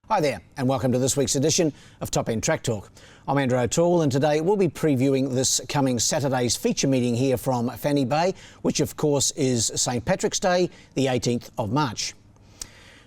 Hi there and welcome to this week's edition of Top End Track Talk. I'm Andrew O'Toole and today we'll be previewing this coming Saturday's feature meeting here from Fanny Bay, which of course is St Patrick's Day, the 18th of March.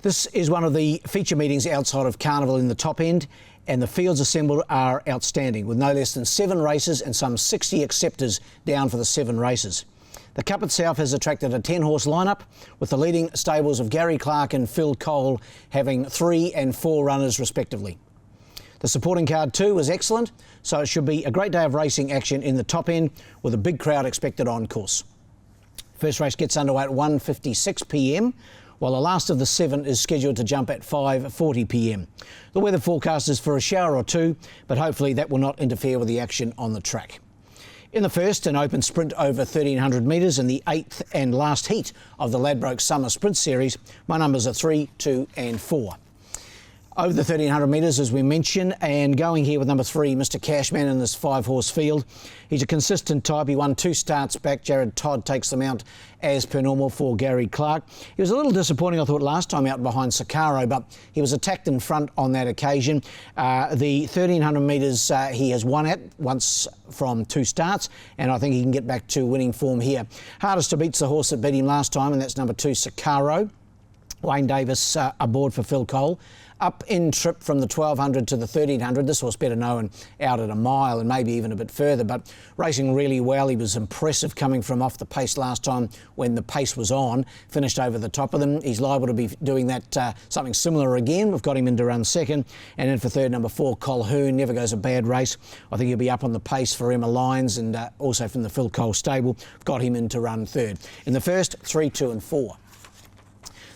This is one of the feature meetings outside of Carnival in the Top End, and the fields assembled are outstanding, with no less than 7 races and some 60 acceptors down for the 7 races. The Cup itself has attracted a 10-horse lineup, with the leading stables of Gary Clark and Phil Cole having 3 and 4 runners respectively. The supporting card too was excellent, so it should be a great day of racing action in the Top End, with a big crowd expected on course. First race gets underway at 1:56 p.m, while the last of the 7 is scheduled to jump at 5:40 p.m. The weather forecast is for a shower or two, but hopefully that will not interfere with the action on the track. In the first, an open sprint over 1,300 metres in the 8th and last heat of the Ladbroke Summer Sprint Series, my numbers are 3, 2 and 4. Over the 1,300 metres, as we mentioned, and going here with number 3, Mr Cashman in this 5-horse field. He's a consistent type. He won 2 starts back. Jared Todd takes them out as per normal for Gary Clark. He was a little disappointing, I thought, last time out behind Sakaro, but he was attacked in front on that occasion. The 1,300 metres he has won at once from 2 starts, and I think he can get back to winning form here. Hardest to beat's the horse that beat him last time, and that's number 2, Sakaro. Wayne Davis aboard for Phil Cole. Up in trip from the 1,200 to the 1,300. This horse better known out at a mile and maybe even a bit further, but racing really well. He was impressive coming from off the pace last time when the pace was on. Finished over the top of them. He's liable to be doing that something similar again. We've got him in to run second. And then for third, number 4, Colhoun. Never goes a bad race. I think he'll be up on the pace for Emma Lyons, and also from the Phil Cole stable. Got him in to run third. In the first, 3, 2 and 4.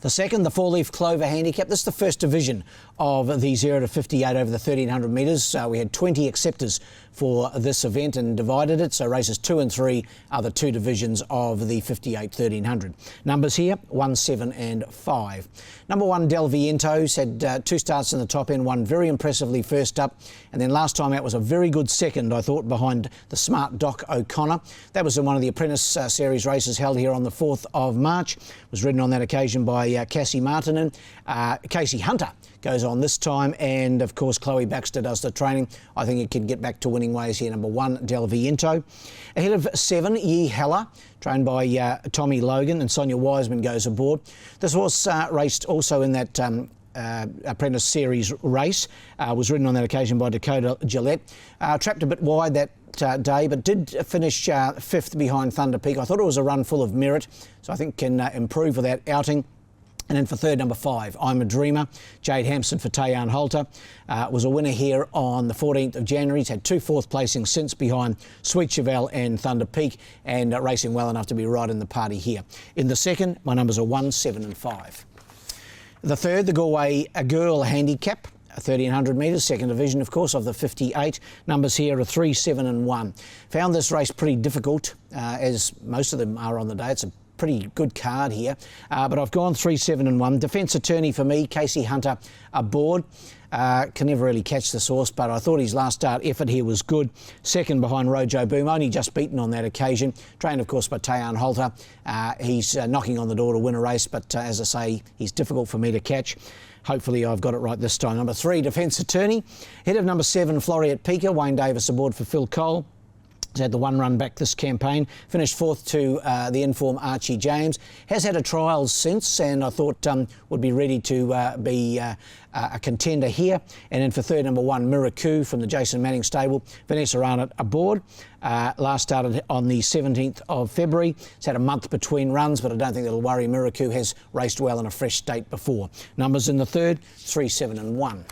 The second, the 4-leaf Clover Handicap. This is the first division of the 0 to 58 over the 1,300 metres. We had 20 acceptors for this event and divided it. So races 2 and 3 are the 2 divisions of the 58 1,300. Numbers here, 1, 7 and 5. Number 1, Del Viento's had 2 starts in the Top End, won very impressively first up. And then last time out was a very good second, I thought, behind the smart Doc O'Connor. That was in one of the Apprentice Series races held here on the 4th of March. Was ridden on that occasion by Cassie Martinen. Casey Hunter goes on this time, and of course Chloe Baxter does the training. I think it can get back to winning ways here. Number 1, Del Viento. Ahead of 7, Ye Hella, trained by Tommy Logan, and Sonia Wiseman goes aboard. This horse raced also in that Apprentice Series race, was ridden on that occasion by Dakota Gillette. Trapped a bit wide that day, but did finish 5th behind Thunder Peak. I thought it was a run full of merit, so I think can improve with that outing. And then for third, number 5, I'm a Dreamer. Jade Hampson for Tayan Holter. Was a winner here on the 14th of January. He's had 2 4th placings since behind Sweet Chevelle and Thunder Peak, and racing well enough to be right in the party here. In the second, my numbers are 1, 7 and 5. The third, the Galway Girl Handicap. 1,300 metres, second division, of course, of the 58. Numbers here are 3, 7 and 1. Found this race pretty difficult, as most of them are on the day. It's a pretty good card here, but I've gone 3, 7 and 1. Defence attorney for me, Casey Hunter aboard. Can never really catch this horse, but I thought his last start effort here was good. Second behind Rojo Boom, only just beaten on that occasion. Trained, of course, by Tayan Holter. He's knocking on the door to win a race, but as I say, he's difficult for me to catch. Hopefully I've got it right this time. Number 3, Defence Attorney. Head of number 7, Floriette Pika. Wayne Davis aboard for Phil Cole. He's had the 1 run back this campaign. Finished 4th to the inform Archie James. Has had a trial since, and I thought would be ready to be a contender here. And then for third, number 1, Miraku from the Jason Manning stable. Vanessa Arnott aboard. Last started on the 17th of February. It's had a month between runs, but I don't think that'll worry. Miraku has raced well in a fresh state before. Numbers in the third, 3, 7 and 1.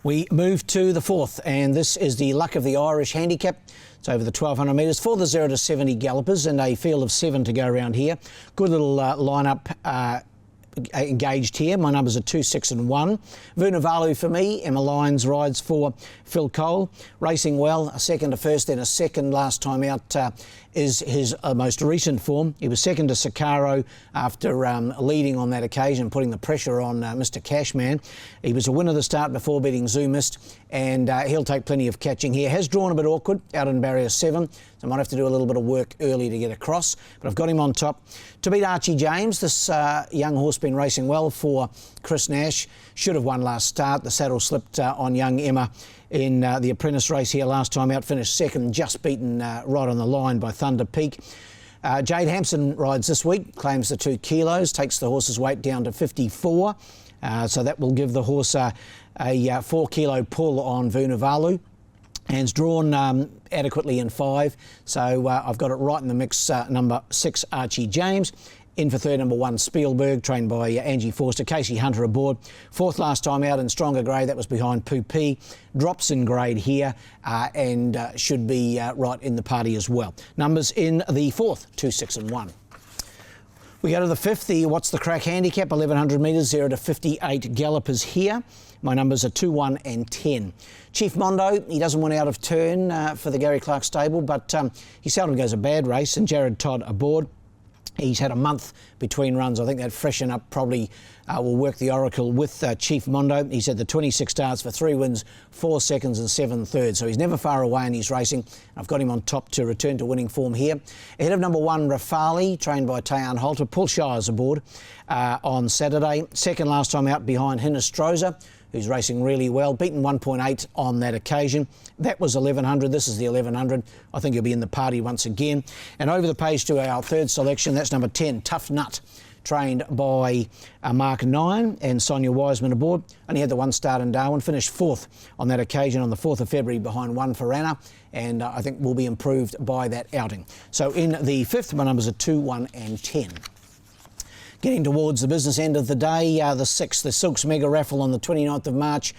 We move to the 4th, and this is the Luck of the Irish Handicap. It's over the 1,200 metres for the 0 to 70 gallopers, and a field of 7 to go around here. Good little lineup engaged here. My numbers are 2, 6 and 1. Vunavalu for me. Emma Lyons rides for Phil Cole. Racing well, a second to first, then a second last time out is his most recent form. He was second to Sakaro after leading on that occasion, putting the pressure on Mr Cashman. He was a winner of the start before beating Zoomist, and he'll take plenty of catching here. Has drawn a bit awkward out in barrier 7. so I might have to do a little bit of work early to get across, but I've got him on top. To beat Archie James, this young horse been racing well for Chris Nash. Should have won last start. The saddle slipped on young Emma in the apprentice race here last time out. Finished second, just beaten right on the line by Thunder Peak. Jade Hampson rides this week, claims the 2 kilos, takes the horse's weight down to 54. So that will give the horse a 4 kilo pull on Vunavalu. And it's drawn adequately in 5. So I've got it right in the mix, number 6, Archie James. In for third, number 1, Spielberg, trained by Angie Forster. Casey Hunter aboard. 4th last time out in stronger grade. That was behind Poopy. Drops in grade here and should be right in the party as well. Numbers in the 4th, 2, 6 and 1. We go to the 5th, the What's the Crack handicap, 1100 metres, 0 to 58 gallopers here. My numbers are 2, 1 and 10. Chief Mondo, he doesn't want out of turn for the Gary Clark stable, but he seldom goes a bad race, and Jared Todd aboard. He's had a month between runs. I think that freshen up probably will work the oracle with Chief Mondo. He's had the 26 starts for 3 wins, 4 seconds and 7 thirds. So he's never far away in his racing. I've got him on top to return to winning form here. Ahead of number 1, Rafali, trained by Tayan Holter. Paul Shires aboard on Saturday. Second last time out behind Hinestroza, who's racing really well. Beaten 1.8 on that occasion. That was 1100. This is the 1100. I think he'll be in the party once again. And over the page to our third selection, that's number 10, Tough Nut, trained by Mark Nine and Sonia Wiseman aboard. Only had the 1 start in Darwin. Finished 4th on that occasion on the 4th of February behind 1 for Anna. And I think will be improved by that outing. So in the 5th, my numbers are 2, 1 and 10. Getting towards the business end of the day, the 6th, the Silks Mega Raffle on the 29th of March.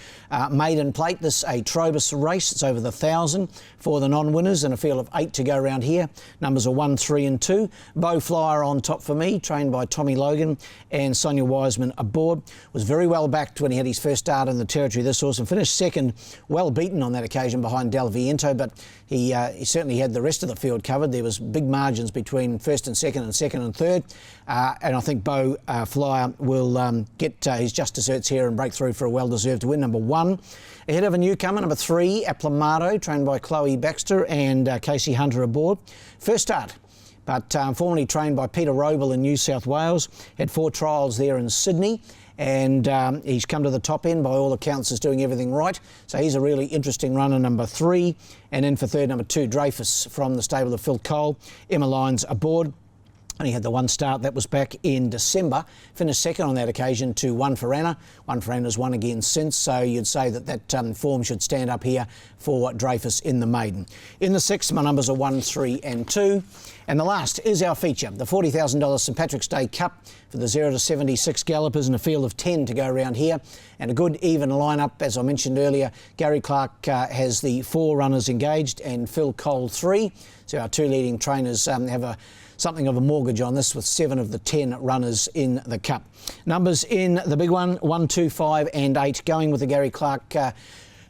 Maiden Plate, this a Trobus race. It's over the 1,000 for the non-winners and a field of 8 to go around here. Numbers are 1, 3 and 2. Bow Flyer on top for me, trained by Tommy Logan and Sonia Wiseman aboard. Was very well backed when he had his first start in the territory, this horse, and finished second, well beaten on that occasion behind Del Viento, but he certainly had the rest of the field covered. There was big margins between first and second and third. And I think Bow Flyer will get his just desserts here and break through for a well-deserved win. Number 1. Ahead of a newcomer, number 3, Aplamato, trained by Chloe Baxter and Casey Hunter aboard. First start, but formerly trained by Peter Roble in New South Wales. Had 4 trials there in Sydney. And he's come to the top end, by all accounts, is doing everything right. So he's a really interesting runner, number 3. And in for third, number 2, Dreyfus from the stable of Phil Cole. Emma Lyons aboard. Only had the 1 start, that was back in December. Finished second on that occasion to 1 for Anna. 1 for Anna's won again since, so you'd say that form should stand up here for Dreyfus in the maiden. In the 6th, my numbers are 1, 3 and 2. And the last is our feature, the $40,000 St Patrick's Day Cup for the 0 to 76 gallopers and a field of 10 to go around here. And a good even lineup, as I mentioned earlier. Gary Clark has the 4 runners engaged and Phil Cole 3. So our 2 leading trainers have something of a mortgage on this, with 7 of the 10 runners in the Cup. Numbers in the big one, 1, 2, 5 and 8, going with the Gary Clark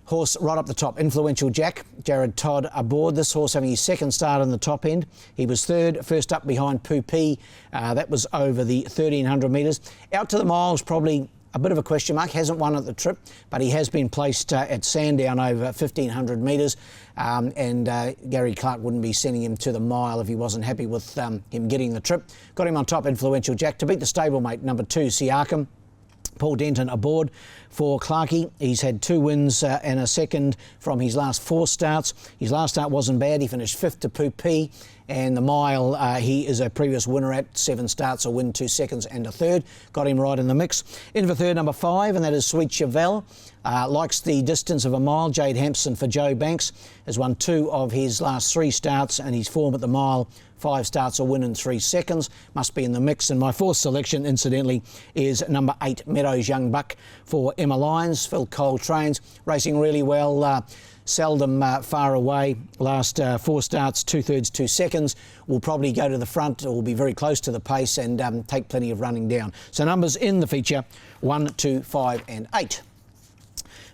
horse right up the top. Influential Jack, Jared Todd aboard. This horse having his 2nd start in the top end. He was 3rd, first up behind Poopy. That was over the 1,300 metres. Out to the miles, probably a bit of a question mark. Hasn't won at the trip, but he has been placed at Sandown over 1,500 metres. And Gary Clark wouldn't be sending him to the mile if he wasn't happy with him getting the trip. Got him on top, Influential Jack, to beat the stablemate, number 2, Siakam. Paul Denton aboard for Clarkey. He's had 2 wins and a second from his last 4 starts. His last start wasn't bad. He finished 5th to Poopy. And the mile, he is a previous winner at 7 starts, a win, 2 seconds and a third. Got him right in the mix. In for third, number 5, and that is Sweet Chevelle. Likes the distance of a mile. Jade Hampson for Joe Banks has won 2 of his last 3 starts, and his form at the mile, 5 starts, a win in 3 seconds. Must be in the mix. And my 4th selection, incidentally, is number 8, Meadows Young Buck for Emma Lyons. Phil Cole trains, racing really well. Seldom far away. Last 4 starts, 2/3, 2 seconds. Will probably go to the front, or will be very close to the pace and take plenty of running down. So numbers in the feature, 1, 2, 5 and 8.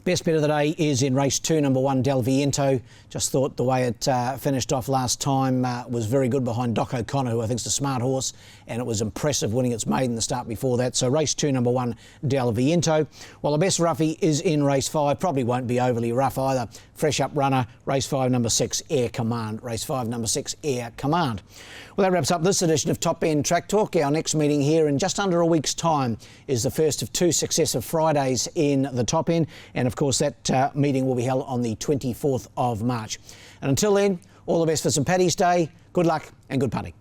Best bet of the day is in race 2, number 1, Del Viento. Just thought the way it finished off last time was very good behind Doc O'Connor, who I think is a smart horse, and it was impressive winning its maiden the start before that. So race 2, number 1, Del Viento. Well, the best roughie is in race 5. Probably won't be overly rough either. Fresh up runner, race 5, number 6, Air Command. Race 5, number 6, Air Command. Well, that wraps up this edition of Top End Track Talk. Our next meeting here in just under a week's time is the first of 2 successive Fridays in the Top End, and of course that meeting will be held on the 24th of March. And until then, all the best for St Paddy's Day. Good luck and good punting.